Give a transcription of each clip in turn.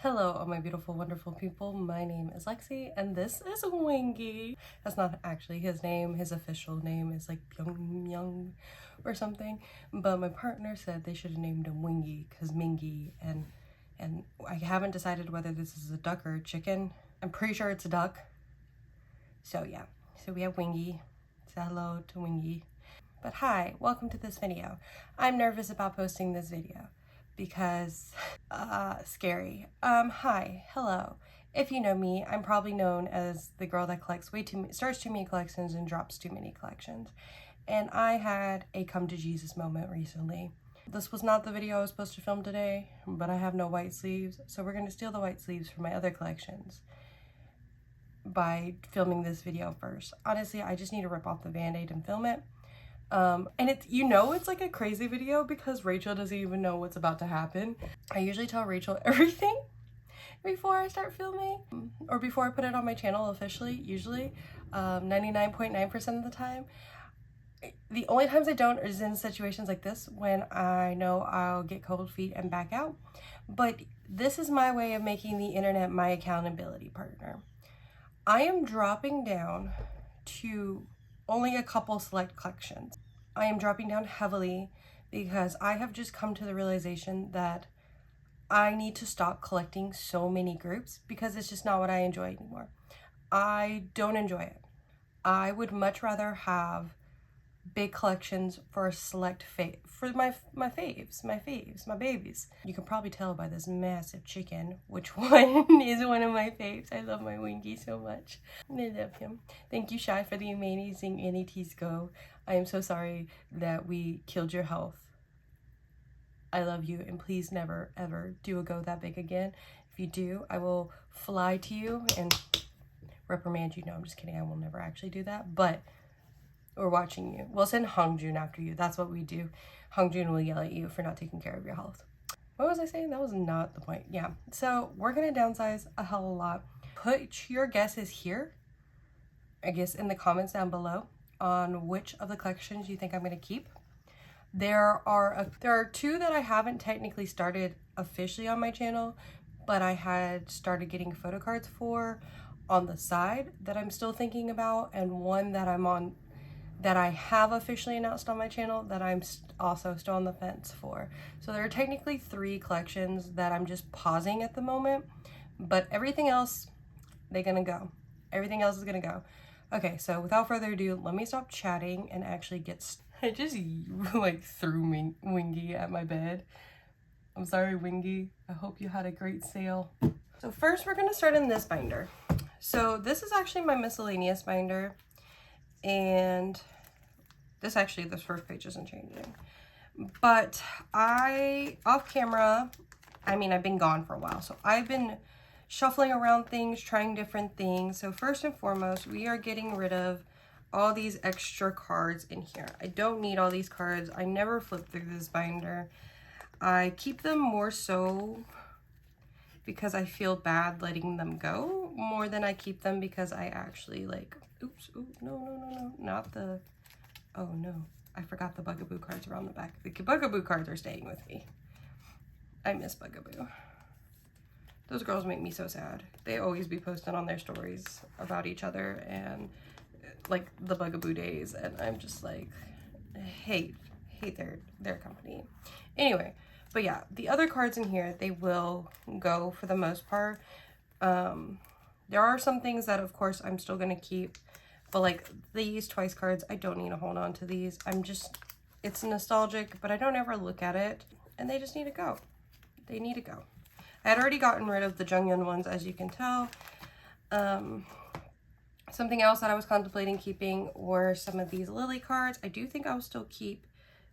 Hello, all my beautiful, wonderful people. My name is Lexi, and this is Wingy. That's not actually his name. His official name is like Byung or something. But my partner said they should have named him Wingy because Mingy, and I haven't decided whether this is a duck or a chicken. I'm pretty sure it's a duck. So yeah, so we have Wingy. Say hello to Wingy. But hi, welcome to this video. I'm nervous about posting this video because scary. Hi, hello. If you know me, I'm probably known as the girl that collects starts too many collections and drops too many collections. And I had a come to Jesus moment recently. This was not the video I was supposed to film today, but I have no white sleeves, so we're gonna steal the white sleeves from my other collections by filming this video first. Honestly, I just need to rip off the band-aid and film it. And it's, it's like a crazy video because Rachel doesn't even know what's about to happen. I usually tell Rachel everything before I start filming or before I put it on my channel officially, usually 99.9% of the time. The only times I don't is in situations like this when I know I'll get cold feet and back out. But this is my way of making the internet my accountability partner. I am dropping down to only a couple select collections. I am dropping down heavily because I have just come to the realization that I need to stop collecting so many groups because it's just not what I enjoy anymore. I don't enjoy it. I would much rather have big collections for a select for my faves, my babies. You can probably tell by this massive chicken which one is one of my faves. I love my Winky so much. I love him. Thank you, Shy, for the amazing NETs go. I am so sorry that we killed your health. I love you, and please never ever do a go that big again. If you do, I will fly to you and reprimand you. No, I'm just kidding. I will never actually do that, but we're watching you. We'll send Hongjun after you. That's what we do. Hongjun will yell at you for not taking care of your health. What was I saying? That was not the point. Yeah. So we're going to downsize a hell of a lot. Put your guesses here, I guess, in the comments down below on which of the collections you think I'm going to keep. There are two that I haven't technically started officially on my channel, but I had started getting photo cards for on the side that I'm still thinking about, and one that I'm on that I have officially announced on my channel that I'm also still on the fence for. So there are technically 3 collections that I'm just pausing at the moment, but everything else, they're gonna go. Everything else is gonna go. Okay, so without further ado, let me stop chatting and actually get I just like threw Wingy at my bed. I'm sorry, Wingy. I hope you had a great sale. So first we're gonna start in this binder. So this is actually my miscellaneous binder, and this first page isn't changing. But off camera, I've been gone for a while, so I've been shuffling around things, trying different things. So first and foremost, we are getting rid of all these extra cards in here. I don't need all these cards. I never flip through this binder. I keep them more so because I feel bad letting them go more than I keep them because I actually like, oops, no, not the, oh no, I forgot the Bugaboo cards are on the back. The Bugaboo cards are staying with me. I miss Bugaboo. Those girls make me so sad. They always be posting on their stories about each other and like the Bugaboo days, and I'm just like, hate their company. Anyway, but yeah, the other cards in here, they will go for the most part. There are some things that of course I'm still gonna keep, but like these twice cards, I don't need to hold on to these. It's nostalgic, but I don't ever look at it, and they just need to go. They need to go. I had already gotten rid of the Junghyun ones, as you can tell. Something else that I was contemplating keeping were some of these Lily cards. I do think I'll still keep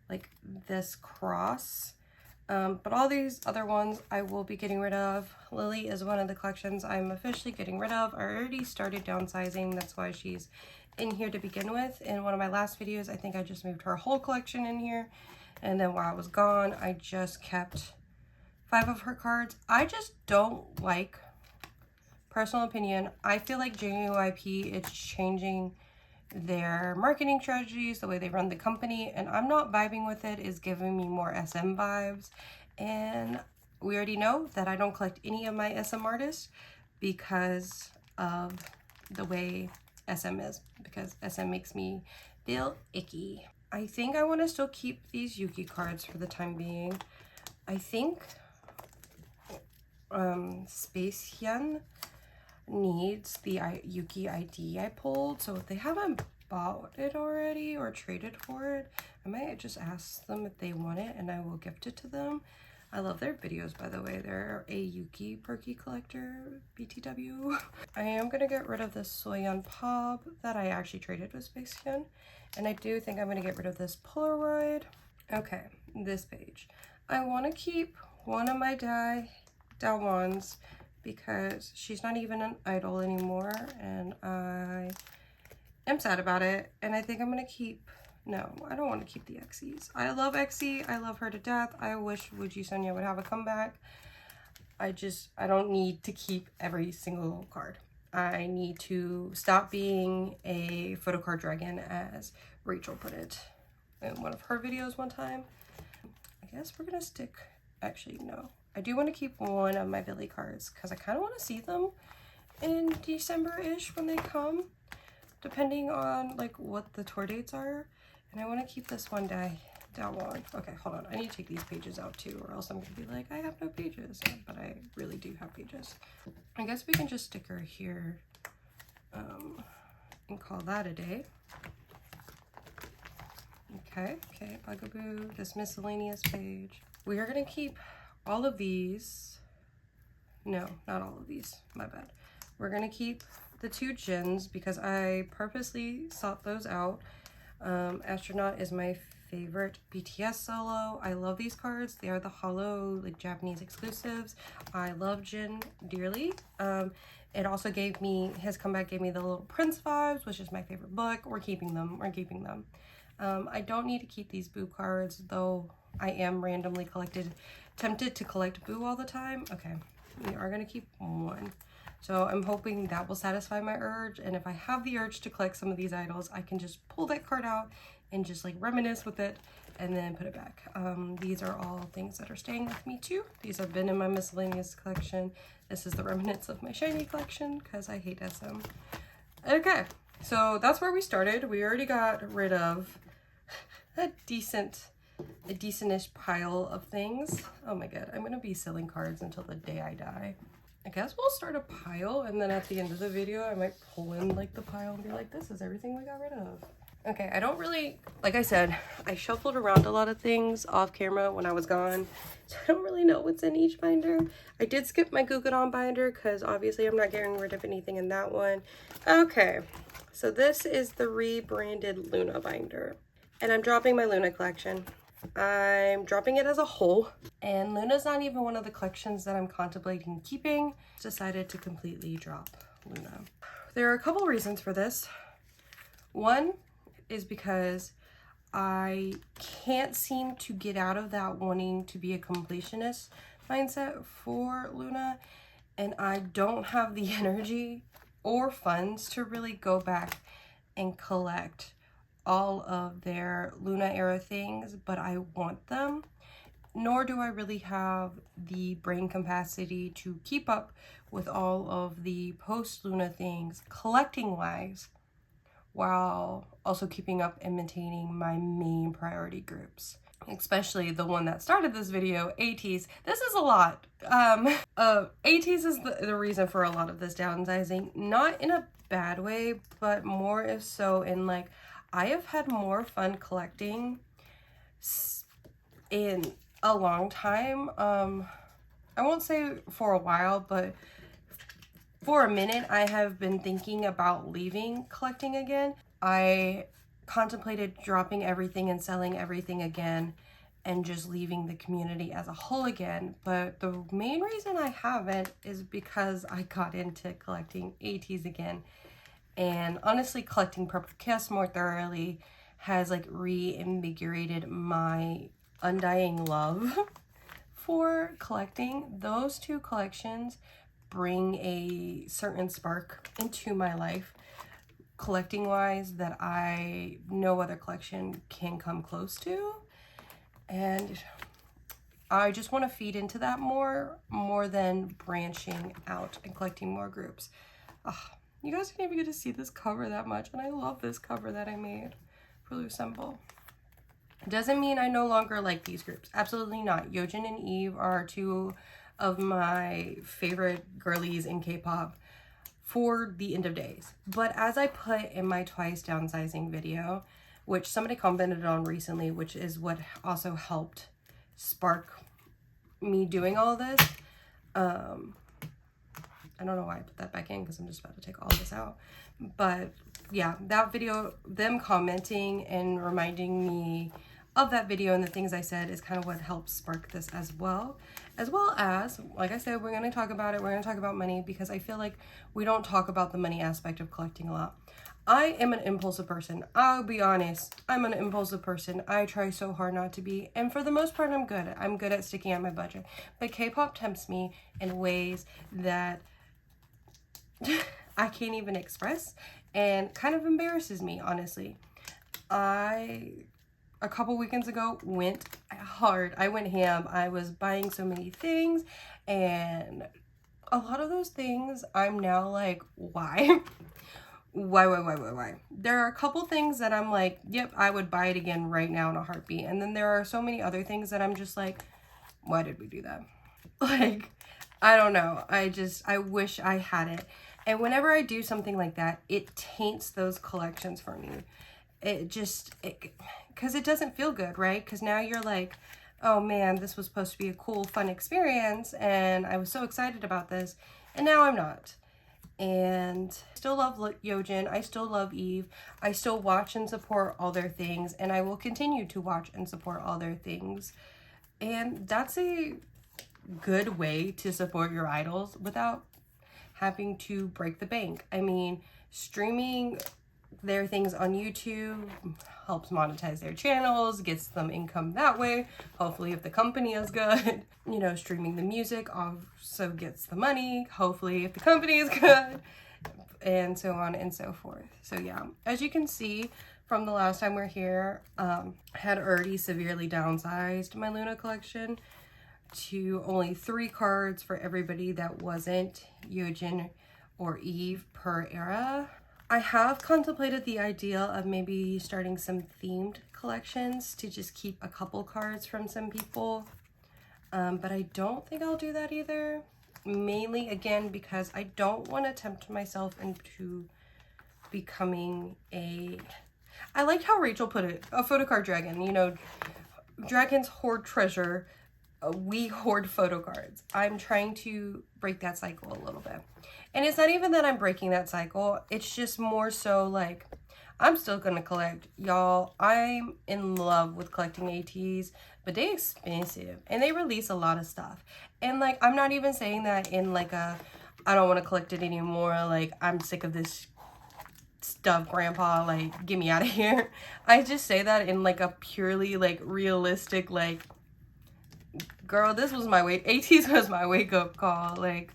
like this cross, but all these other ones I will be getting rid of. Lily is one of the collections I'm officially getting rid of. I already started downsizing. That's why she's in here to begin with. In one of my last videos, I think I just moved her whole collection in here. And then while I was gone, I just kept 5 of her cards. I just don't like, personal opinion, I feel like JYP is changing their marketing strategies, the way they run the company, and I'm not vibing with it. It's giving me more SM vibes, and we already know that I don't collect any of my SM artists because of the way SM is, because SM makes me feel icky. I think I want to still keep these Yuki cards for the time being. I think Space Hyun needs the Yuki ID I pulled, so if they haven't bought it already or traded for it, I might just ask them if they want it and I will gift it to them. I love their videos, by the way. They're a Yuki Perky collector, BTW. I am gonna get rid of this Soyeon Pop that I actually traded with Space Hyun, and I do think I'm gonna get rid of this Polaroid. Okay, this page. I want to keep one of my Dawons because she's not even an idol anymore, and I am sad about it. And I think I'm gonna keep, no, I don't want to keep the Xy's. I love Xy, I love her to death. I wish Wooji Sonia would have a comeback. I don't need to keep every single card. I need to stop being a photocard dragon, as Rachel put it in one of her videos one time. I guess we're gonna stick, actually no, I do want to keep one of my Billy cards because I kind of want to see them in December-ish when they come, depending on like what the tour dates are. And I want to keep this one Dawon. Okay, hold on, I need to take these pages out too, or else I'm gonna be like, I have no pages, but I really do have pages. I guess we can just stick her here and call that a day. Okay, Bugaboo, this miscellaneous page. We are gonna keep all of these. No, not all of these, my bad. We're gonna keep the 2 Jins because I purposely sought those out. Astronaut is my favorite BTS solo. I love these cards. They are the holo, like Japanese exclusives. I love Jin dearly. It also gave me, his comeback gave me the Little Prince vibes, which is my favorite book. We're keeping them. I don't need to keep these Boo cards, though I am randomly tempted to collect Boo all the time. Okay, we are gonna keep one. So I'm hoping that will satisfy my urge, and if I have the urge to collect some of these idols, I can just pull that card out and just like reminisce with it and then put it back. These are all things that are staying with me too. These have been in my miscellaneous collection. This is the remnants of my shiny collection because I hate SM. Okay, so that's where we started. We already got rid of a decentish pile of things. Oh my god, I'm gonna be selling cards until the day I die. I guess we'll start a pile, and then at the end of the video I might pull in like the pile and be like, this is everything we got rid of. Okay, I don't really, like I said, I shuffled around a lot of things off camera when I was gone, so I don't really know what's in each binder. I did skip my Gugudon binder because obviously I'm not getting rid of anything in that one. Okay, so this is the rebranded Luna binder, and I'm dropping my Luna collection. I'm dropping it as a whole, and Luna's not even one of the collections that I'm contemplating keeping. Decided to completely drop Luna. There are a couple reasons for this. One is because I can't seem to get out of that wanting to be a completionist mindset for Luna, and I don't have the energy or funds to really go back and collect all of their Luna era things, but I want them, nor do I really have the brain capacity to keep up with all of the post Luna things collecting wise, while also keeping up and maintaining my main priority groups, especially the one that started this video, ATEEZ. This is a lot. ATEEZ is the reason for a lot of this downsizing, not in a bad way, but more if so in like, I have had more fun collecting in a long time. I won't say for a while, but for a minute I have been thinking about leaving collecting again. I contemplated dropping everything and selling everything again and just leaving the community as a whole again, but the main reason I haven't is because I got into collecting ATEEZ again. And honestly, collecting Purple Kiss more thoroughly has like reinvigorated my undying love for collecting. Those 2 collections bring a certain spark into my life, collecting wise, that no other collection can come close to. And I just want to feed into that more than branching out and collecting more groups. You guys didn't even get to see this cover that much, and I love this cover that I made for Lucemble. Doesn't mean I no longer like these groups. Absolutely not. Yeojin and Eve are two of my favorite girlies in K-pop for the end of days. But as I put in my twice downsizing video, which somebody commented on recently, which is what also helped spark me doing all this. I don't know why I put that back in because I'm just about to take all this out. But yeah, that video, them commenting and reminding me of that video and the things I said is kind of what helped spark this as well. As well as, like I said, we're going to talk about it. We're going to talk about money because I feel like we don't talk about the money aspect of collecting a lot. I am an impulsive person. I'll be honest. I'm an impulsive person. I try so hard not to be. And for the most part, I'm good. I'm good at sticking at my budget. But K-pop tempts me in ways that I can't even express and kind of embarrasses me, honestly. A couple weekends ago, went hard. I went ham. I was buying so many things, and a lot of those things, I'm now like, why? Why? There are a couple things that I'm like, yep, I would buy it again right now in a heartbeat. And then there are so many other things that I'm just like, why did we do that? Like, I don't know. I wish I had it. And whenever I do something like that, it taints those collections for me. Because it doesn't feel good, right? Because now you're like, oh man, this was supposed to be a cool, fun experience, and I was so excited about this, and now I'm not. And I still love Yeojin, I still love Eve, I still watch and support all their things, and I will continue to watch and support all their things. And that's a good way to support your idols without having to break the bank. I mean, streaming their things on YouTube helps monetize their channels, gets them income that way. Hopefully, if the company is good, you know, streaming the music also gets the money. Hopefully, if the company is good, and so on and so forth. So yeah, as you can see from the last time we're here, I had already severely downsized my Luna collection to only 3 cards for everybody that wasn't Yeojin or Eve per era. I have contemplated the idea of maybe starting some themed collections to just keep a couple cards from some people, but I don't think I'll do that either. Mainly, again, because I don't want to tempt myself into becoming I liked how Rachel put it, a photocard dragon. You know, dragons hoard treasure. We hoard photo cards. I'm trying to break that cycle a little bit. And it's not even that I'm breaking that cycle. It's just more so like, I'm still gonna collect. Y'all, I'm in love with collecting ATs, but they're expensive and they release a lot of stuff. And like, I'm not even saying that in like I don't want to collect it anymore. Like, I'm sick of this stuff, grandpa, like, get me out of here. I just say that in like a purely like realistic, like, girl, this was my ATs was my wake up call. Like,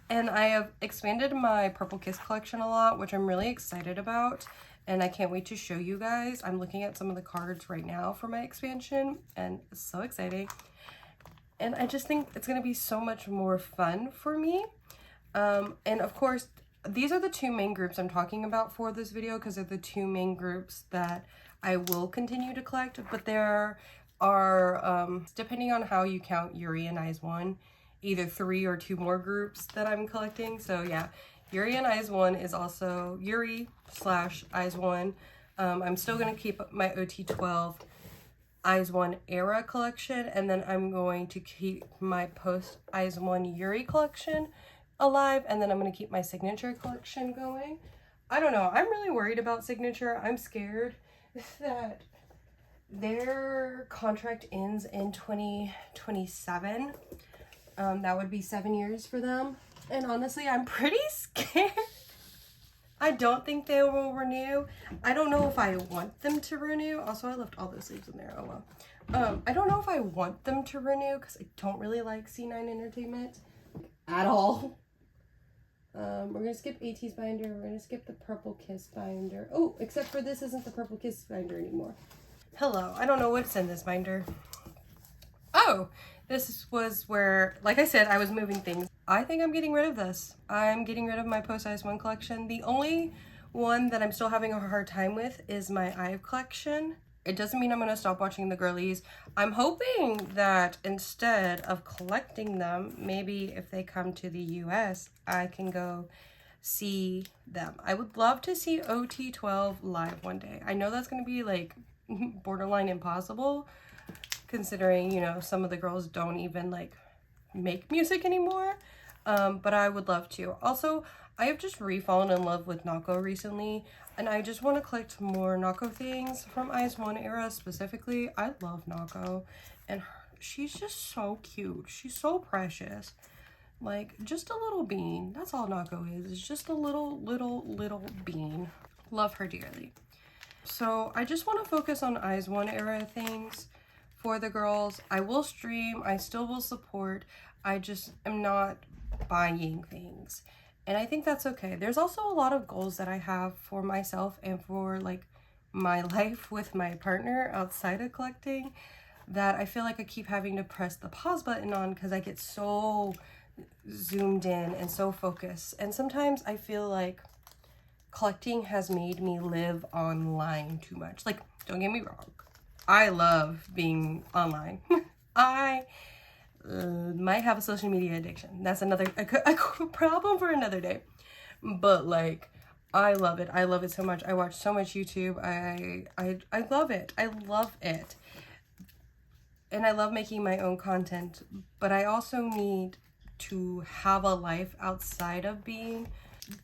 and I have expanded my Purple Kiss collection a lot, which I'm really excited about. And I can't wait to show you guys. I'm looking at some of the cards right now for my expansion, and it's so exciting. And I just think it's going to be so much more fun for me. And of course, these are the 2 main groups I'm talking about for this video, because they're the 2 main groups that I will continue to collect. But there are, depending on how you count Yuri and IZ*ONE, either 3 or 2 more groups that I'm collecting. So yeah, Yuri and IZ*ONE is also Yuri / IZ*ONE. I'm still going to keep my OT12 IZ*ONE era collection, and then I'm going to keep my post IZ*ONE Yuri collection alive, and then I'm going to keep my signature collection going. I don't know. I'm really worried about signature. I'm scared that their contract ends in 2027. That would be 7 years for them. And honestly, I'm pretty scared. I don't think they will renew. I don't know if I want them to renew. Also, I left all those sleeves in there. Oh well. I don't know if I want them to renew because I don't really like C9 Entertainment at all. We're going to skip AT's binder. We're going to skip the Purple Kiss binder. Oh, except for this isn't the Purple Kiss binder anymore. Hello. I don't know what's in this binder. Oh, This was where, like I said, I was moving things. I think I'm getting rid of this. I'm getting rid of my Post Size 1 collection. The only one that I'm still having a hard time with is my IVE collection. It doesn't mean I'm going to stop watching the girlies. I'm hoping that instead of collecting them, maybe if they come to the US, I can go see them. I would love to see OT12 live one day. I know that's going to be like borderline impossible, considering, you know, some of the girls don't even like make music anymore. But I would love to. Also, I have just re-fallen in love with Nako recently, and I just want to collect more Nako things from IZ*ONE era specifically. I love Nako, and she's just so cute. She's so precious. Like, just a little bean. That's all Nako is. It's just a little bean. Love her dearly. So I just want to focus on IZ*ONE era things for the girls. I will stream. I still will support. I just am not buying things. And I think that's okay. There's also a lot of goals that I have for myself and for like my life with my partner outside of collecting that I feel like I keep having to press the pause button on because I get so zoomed in and so focused. And sometimes I feel like collecting has made me live online too much. Like, don't get me wrong. I love being online. I might have a social media addiction. That's another a problem for another day. But like, I love it. I love it so much. I watch so much YouTube. I love it. I love it. And I love making my own content. But I also need to have a life outside of being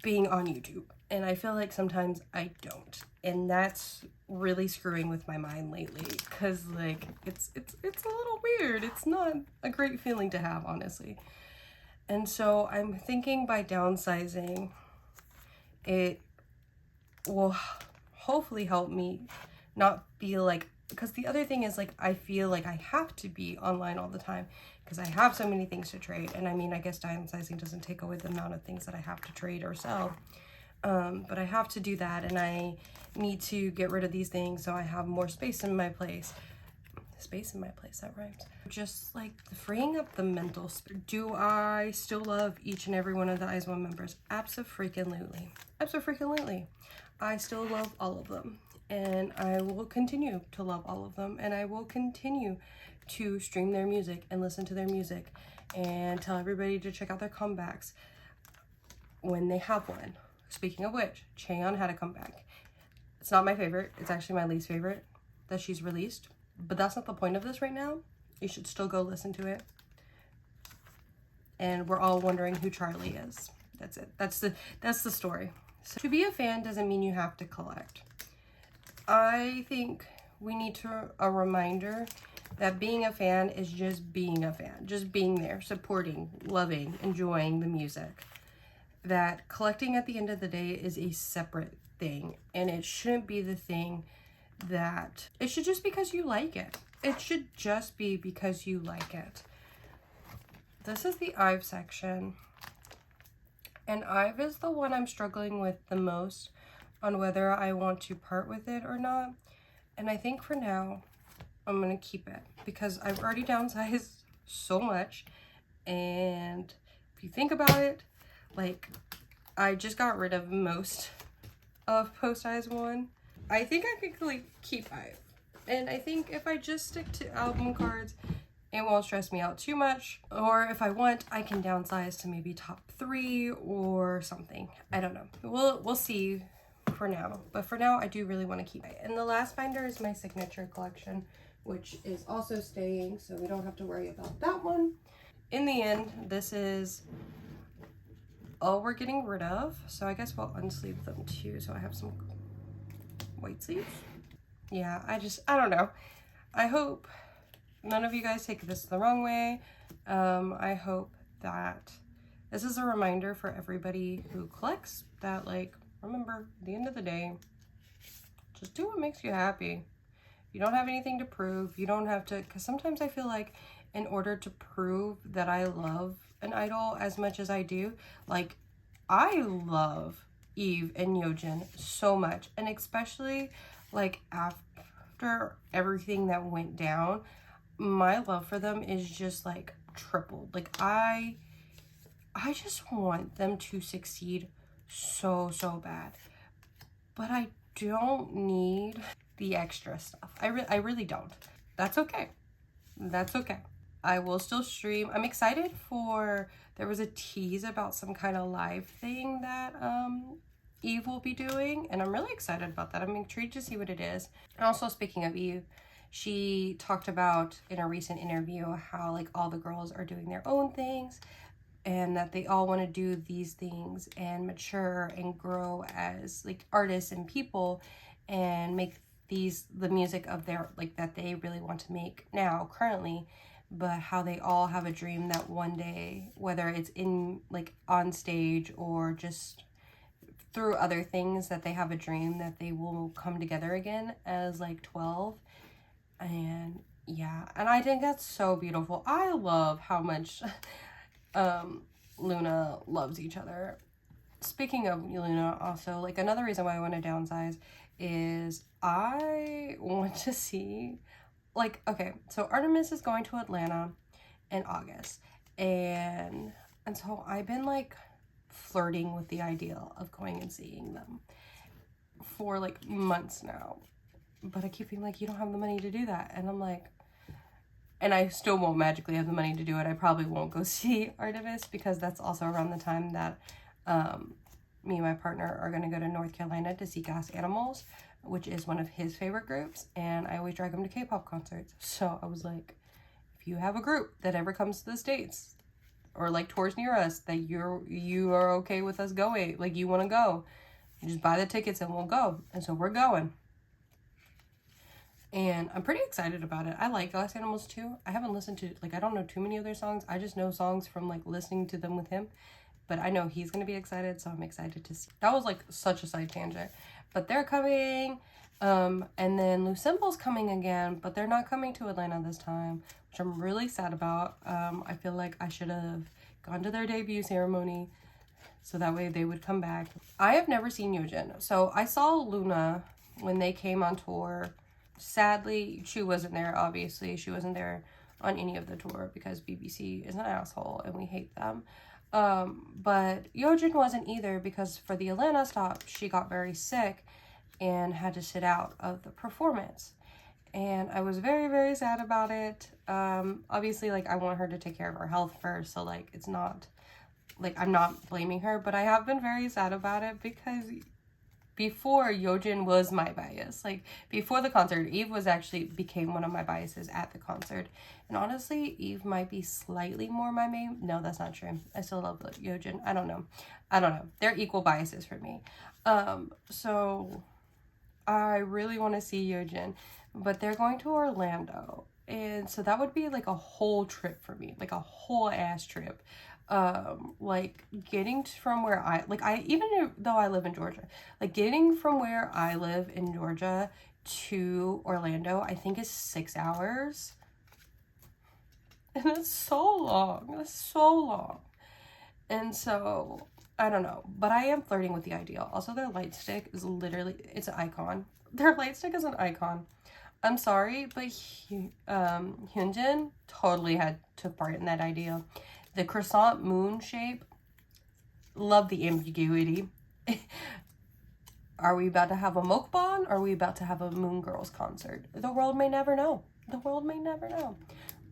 on YouTube. And I feel like sometimes I don't. And that's really screwing with my mind lately, because like it's a little weird. It's not a great feeling to have, honestly. And so I'm thinking by downsizing, it will hopefully help me not feel like, because the other thing is like I feel like I have to be online all the time because I have so many things to trade. And I mean, I guess downsizing doesn't take away the amount of things that I have to trade or sell. But I have to do that, and I need to get rid of these things so I have more space in my place. Space in my place, that rhymes. Just like freeing up the mental space. Do I still love each and every one of the IZ*ONE members? Abso-freaking-lutely. Abso-freaking-lutely. I still love all of them, and I will continue to love all of them, and I will continue to stream their music and listen to their music and tell everybody to check out their comebacks when they have one. Speaking of which, Chaeyeon had a comeback. It's not my favorite. It's actually my least favorite that she's released. But that's not the point of this right now. You should still go listen to it. And we're all wondering who Charlie is. That's it. That's the story. So to be a fan doesn't mean you have to collect. I think we need a reminder that being a fan is just being a fan. Just being there, supporting, loving, enjoying the music. That collecting at the end of the day is a separate thing, and it shouldn't be the thing that it should just because you like it. It should just be because you like it. This is the IVE section, and IVE is the one I'm struggling with the most on whether I want to part with it or not. And I think for now I'm gonna keep it because I've already downsized so much. And if you think about it, like, I just got rid of most of Post Size 1. I think I could like keep IVE. And I think if I just stick to album cards, it won't stress me out too much. Or if I want, I can downsize to maybe top 3 or something. I don't know. We'll see for now. But for now, I do really want to keep it. And the last binder is my signature collection, which is also staying, so we don't have to worry about that one. In the end, this is all we're getting rid of. So I guess we'll unsleeve them too. So I have some white sleeves. Yeah, I don't know. I hope none of you guys take this the wrong way. I hope that this is a reminder for everybody who collects that, like, remember, at the end of the day, just do what makes you happy. You don't have anything to prove. You don't have to, because sometimes I feel like in order to prove that I love an idol as much as I do, like, I love Eve and Yeojin so much, and especially like after everything that went down, my love for them is just like tripled. Like I just want them to succeed so bad, but I don't need the extra stuff. I really don't. That's okay. That's okay. I will still stream. I'm excited for, there was a tease about some kind of live thing that Eve will be doing, and I'm really excited about that. I'm intrigued to see what it is. And also, speaking of Eve, she talked about in a recent interview how like all the girls are doing their own things and that they all want to do these things and mature and grow as like artists and people and make the music of their, like, that they really want to make now currently, but how they all have a dream that one day, whether it's in like on stage or just through other things, that they have a dream that they will come together again as like 12. And yeah, and I think that's so beautiful. I love how much Luna loves each other. Speaking of Luna, also, like, another reason why I want to downsize is I want to see, like, okay, so Artemis is going to Atlanta in August, and so I've been like flirting with the idea of going and seeing them for like months now, but I keep being like, you don't have the money to do that, and I'm like, and I still won't magically have the money to do it. I probably won't go see Artemis because that's also around the time that me and my partner are going to go to North Carolina to see Gas Animals, which is one of his favorite groups, and I always drag him to K-pop concerts. So I was like, if you have a group that ever comes to the States or like tours near us that you are okay with us going, like you want to go, you just buy the tickets and we'll go. And so we're going. And I'm pretty excited about it. I like Glass Animals too. I haven't listened to, like, I don't know too many of their songs. I just know songs from like listening to them with him. But I know he's going to be excited, so I'm excited to see. That was like such a side tangent. But they're coming. And then Lucemble's coming again, but they're not coming to Atlanta this time, which I'm really sad about. I feel like I should have gone to their debut ceremony so that way they would come back. I have never seen Yojin. So I saw Luna when they came on tour. Sadly, she wasn't there, obviously. She wasn't there on any of the tour because BBC is an asshole and we hate them. But Yojin wasn't either because for the Atlanta stop, she got very sick and had to sit out of the performance. And I was very sad about it. Obviously, like, I want her to take care of her health first, so, like, it's not, like, I'm not blaming her, but I have been very sad about it because before, Yojin was my bias. Like, before the concert, Eve became one of my biases at the concert. And honestly, Eve might be slightly more my main. No, that's not true. I still love Yojin. I don't know. They're equal biases for me. So I really want to see Yojin, but they're going to Orlando. And so that would be like a whole trip for me, like a whole ass trip. Like getting from where even though I live in Georgia, like getting from where I live in Georgia to Orlando, I think is 6 hours. And that's so long. That's so long. And so, I don't know. But I am flirting with the idea. Also, their light stick is literally, it's an icon. Their light stick is an icon. I'm sorry, but Hyunjin totally took part in that idea. The croissant moon shape, love the ambiguity. Are we about to have a mukbang? Or are we about to have a Moon Girls concert? The world may never know. The world may never know.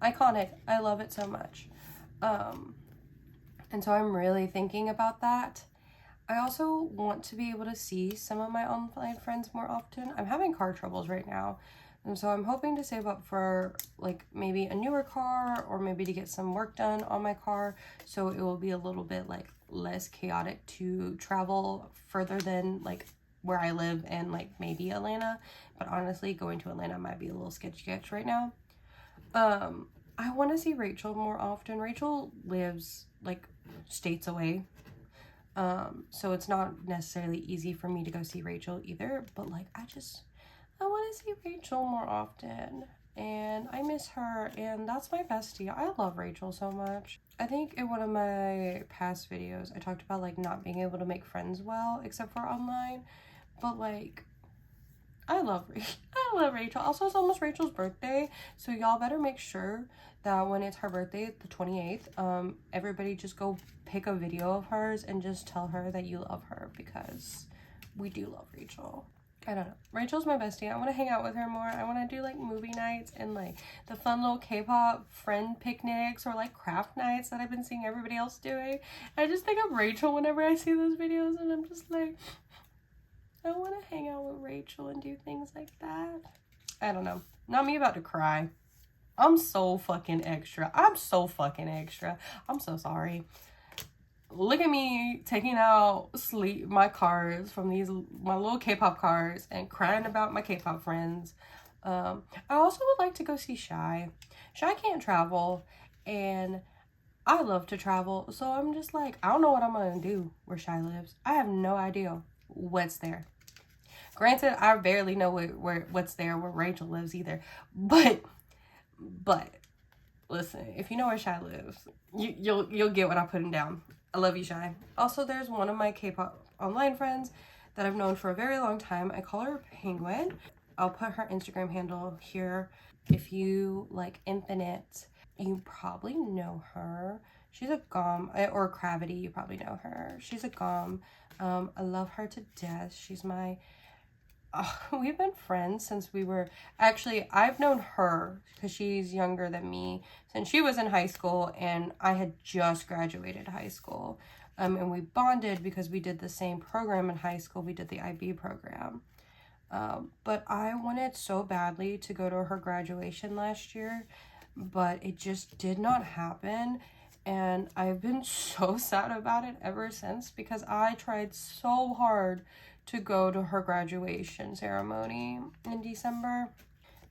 Iconic. I love it so much. And so I'm really thinking about that. I also want to be able to see some of my online friends more often. I'm having car troubles right now. And so I'm hoping to save up for like maybe a newer car or maybe to get some work done on my car. So it will be a little bit like less chaotic to travel further than like where I live and like maybe Atlanta. But honestly, going to Atlanta might be a little sketch right now. I want to see Rachel more often. Rachel lives like states away. So it's not necessarily easy for me to go see Rachel either. But like I want to see Rachel more often, and I miss her, and that's my bestie. I love Rachel so much. I think in one of my past videos, I talked about like not being able to make friends well, except for online, but like I love Rachel. Also, it's almost Rachel's birthday, so y'all better make sure that when it's her birthday, the 28th, everybody just go pick a video of hers and just tell her that you love her, because we do love Rachel. I don't know. Rachel's my bestie. I want to hang out with her more. I want to do like movie nights and like the fun little K-pop friend picnics or like craft nights that I've been seeing everybody else doing. I just think of Rachel whenever I see those videos, and I'm just like, I want to hang out with Rachel and do things like that. I don't know. Not me about to cry. I'm so fucking extra. I'm so fucking extra. I'm so sorry. Look at me taking out my cards from my little K-pop cards and crying about my K-pop friends. I also would like to go see Shy. Shy can't travel, and I love to travel, so I'm just like, I don't know what I'm gonna do where Shy lives. I have no idea what's there. Granted, I barely know what's there where Rachel lives either, but listen, if you know where Shy lives, you'll get what I'm putting down. I love you, Shy. Also, there's one of my K-pop online friends that I've known for a very long time. I call her Penguin. I'll put her Instagram handle here. If you like Infinite, you probably know her. She's a gom, or Gravity, you probably know her. She's a gom. I love her to death. She's my... we've been friends since we were... Actually, I've known her because she's younger than me since she was in high school, and I had just graduated high school. And we bonded because we did the same program in high school. We did the IB program. But I wanted so badly to go to her graduation last year, but it just did not happen. And I've been so sad about it ever since, because I tried so hard to go to her graduation ceremony in December,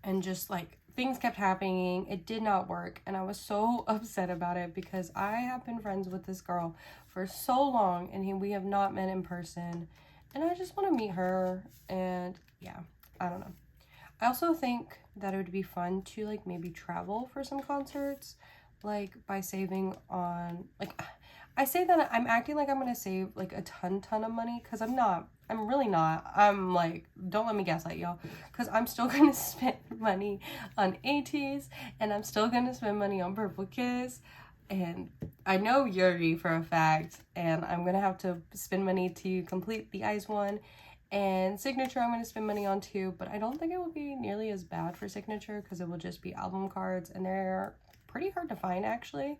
and just like things kept happening. It did not work, and I was so upset about it because I have been friends with this girl for so long, and we have not met in person, and I just want to meet her. And yeah, I don't know. I also think that it would be fun to like maybe travel for some concerts, like by saving on, like, I say that I'm acting like I'm gonna save like a ton of money, because I'm not. I'm really not. I'm like, don't let me gaslight y'all, because I'm still gonna spend money on ATs, and I'm still gonna spend money on Purple Kiss, and I know Yuri for a fact, and I'm gonna have to spend money to complete the Ice one, and Signature I'm gonna spend money on too, but I don't think it will be nearly as bad for Signature, because it will just be album cards, and they're pretty hard to find actually.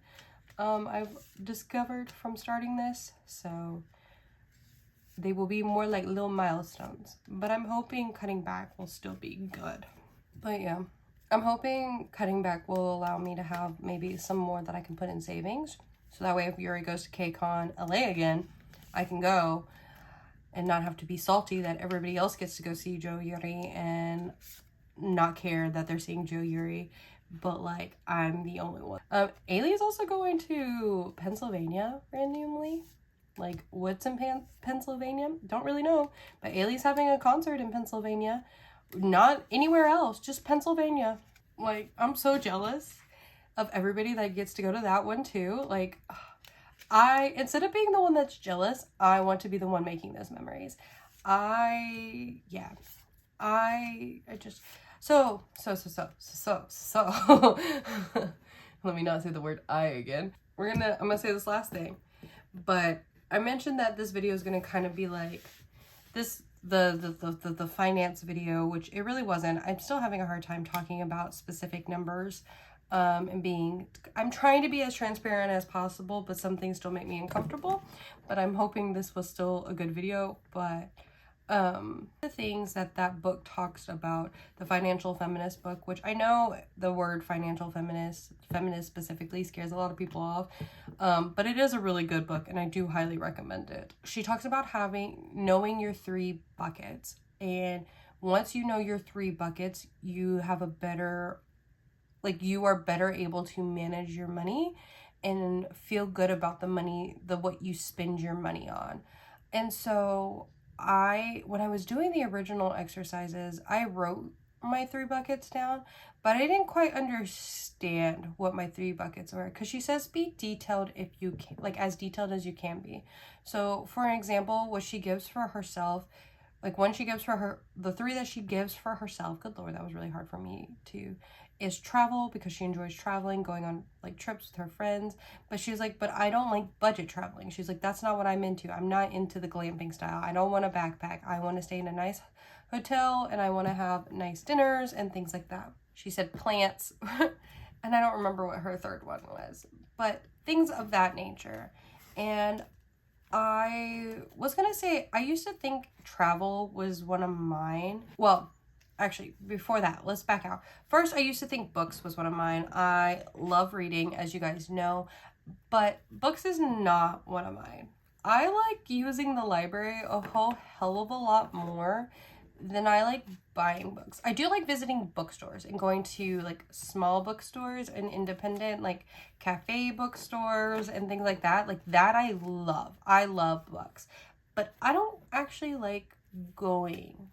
I've discovered from starting this, so they will be more like little milestones, but I'm hoping cutting back will still be good. But yeah, I'm hoping cutting back will allow me to have maybe some more that I can put in savings, so that way if Yuri goes to KCON LA again, I can go and not have to be salty that everybody else gets to go see Joe Yuri and not care that they're seeing Joe Yuri, but like I'm the only one. Ailey is also going to Pennsylvania randomly, like Woodson, Pennsylvania. Don't really know, but Ailey's having a concert in Pennsylvania, not anywhere else, just Pennsylvania. Like, I'm so jealous of everybody that gets to go to that one too. Like, instead of being the one that's jealous, I want to be the one making those memories. I just so let me not say the word I again. I'm gonna say this last thing, but I mentioned that this video is gonna kind of be like this, the finance video, which it really wasn't. I'm still having a hard time talking about specific numbers, and I'm trying to be as transparent as possible, but some things still make me uncomfortable. But I'm hoping this was still a good video. But the things that book talks about, the financial feminist book, which I know the word financial feminist specifically scares a lot of people off, but it is a really good book, and I do highly recommend it. She talks about knowing your 3 buckets, and once you know your 3 buckets, you have you are better able to manage your money and feel good about the money, what you spend your money on. And so when I was doing the original exercises, I wrote my 3 buckets down, but I didn't quite understand what my 3 buckets were, because she says be detailed if you can, like as detailed as you can be. So for an example, what she gives for herself, Like one she gives for her, the 3 that she gives for herself, good Lord, that was really hard for me to, is travel, because she enjoys traveling, going on like trips with her friends. But she's like, but I don't like budget traveling. She's like, that's not what I'm into. I'm not into the glamping style. I don't want a backpack. I want to stay in a nice hotel and I want to have nice dinners and things like that. She said plants and I don't remember what her 3rd one was, but things of that nature. And I was gonna say, I used to think travel was one of mine. Well, actually, before that, let's back out. First, I used to think books was one of mine. I love reading, as you guys know, but books is not one of mine. I like using the library a whole hell of a lot more than I like buying books. I do like visiting bookstores and going to like small bookstores and independent like cafe bookstores and things like that. Like that I love. I love books. But I don't actually like going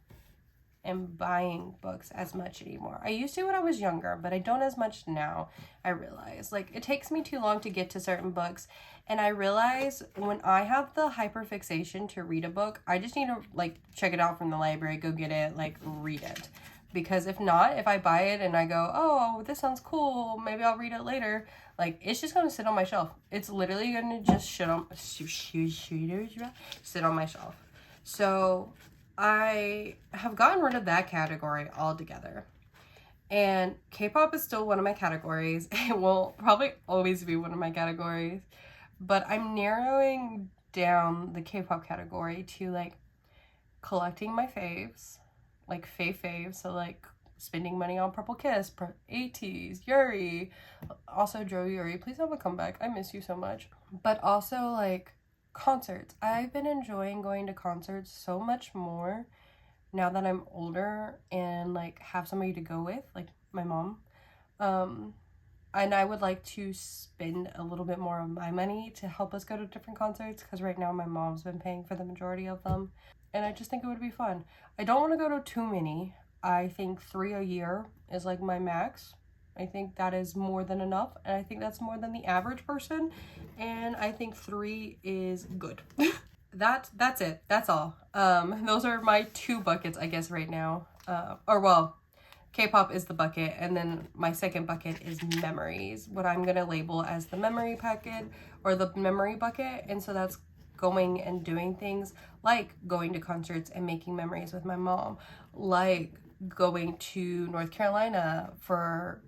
and buying books as much anymore. I used to when I was younger, but I don't as much now. I realize like it takes me too long to get to certain books, and I realize when I have the hyperfixation to read a book, I just need to like check it out from the library, go get it, like read it. Because if not, if I buy it and I go, oh, this sounds cool, maybe I'll read it later, like it's just gonna sit on my shelf. It's literally gonna just sit on my shelf. So I have gotten rid of that category altogether. And K-pop is still one of my categories. It will probably always be one of my categories. But I'm narrowing down the K-pop category to like collecting my faves. Like faves. So like spending money on Purple Kiss, ATEEZ, Yuri. Also Joe Yuri, please have a comeback. I miss you so much. But also like concerts. I've been enjoying going to concerts so much more now that I'm older and like have somebody to go with, like my mom. And I would like to spend a little bit more of my money to help us go to different concerts, because right now my mom's been paying for the majority of them, and I just think it would be fun. I don't want to go to too many. I think 3 a year is like my max. I think that is more than enough, and I think that's more than the average person, and I think 3 is good. That's it. That's all. Those are my 2 buckets, I guess, right now. Or well, K-pop is the bucket, and then my second bucket is memories, what I'm gonna label as the memory packet or the memory bucket. And so that's going and doing things like going to concerts and making memories with my mom, like going to North Carolina for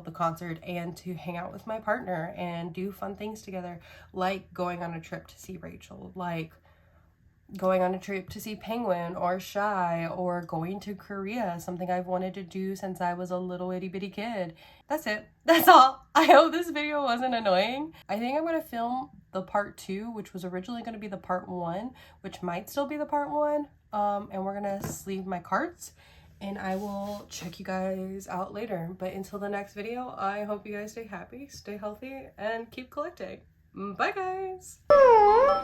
the concert and to hang out with my partner and do fun things together, like going on a trip to see Rachel, like going on a trip to see Penguin or Shy, or going to Korea, something I've wanted to do since I was a little itty bitty kid. That's it. That's all. I hope this video wasn't annoying. I think I'm going to film the part 2, which was originally going to be the part 1, which might still be the part 1. And we're going to sleeve my carts, and I will check you guys out later. But until the next video, I hope you guys stay happy, stay healthy, and keep collecting. Bye, guys!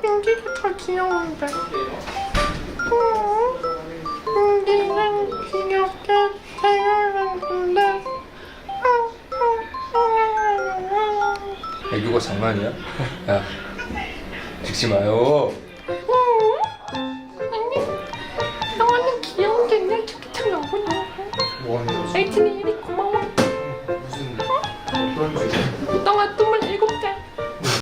민기가 더 귀여운데. 민기는 귀엽게 태어났는데. 애교가 장난이야? 야, 찍지 마요.